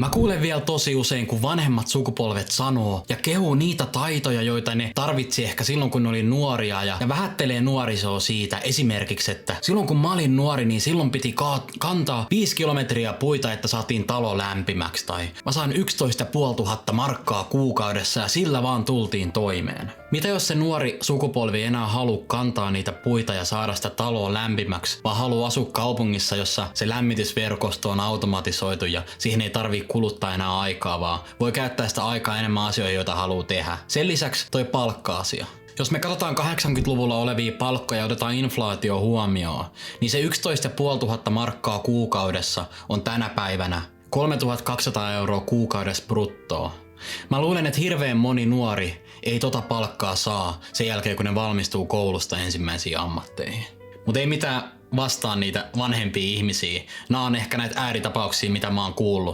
Mä kuulen vielä tosi usein, kun vanhemmat sukupolvet sanoo ja kehuu niitä taitoja, joita ne tarvitsi ehkä silloin, kun ne oli nuoria ja vähättelee nuorisoa siitä esimerkiksi, että silloin kun mä olin nuori, niin silloin piti kantaa 5 kilometriä puita, että saatiin talo lämpimäksi tai mä saan 11 500 markkaa kuukaudessa ja sillä vaan tultiin toimeen. Mitä jos se nuori sukupolvi ei enää halua kantaa niitä puita ja saada sitä taloa lämpimäksi, vaan haluaa asua kaupungissa, jossa se lämmitysverkosto on automatisoitu ja siihen ei tarvii kuluttaa enää aikaa, vaan voi käyttää sitä aikaa enemmän asioihin, joita haluaa tehdä. Sen lisäksi toi palkka-asia. Jos me katsotaan 80-luvulla olevia palkkoja ja otetaan inflaatio huomioon, niin se 11 500 markkaa kuukaudessa on tänä päivänä 3200 euroa kuukaudessa bruttoa. Mä luulen, että hirveän moni nuori ei tota palkkaa saa sen jälkeen, kun ne valmistuu koulusta ensimmäisiin ammatteihin. Mut ei mitään vastaan niitä vanhempia ihmisiä. Nää on ehkä näitä ääritapauksia, mitä mä oon kuullut.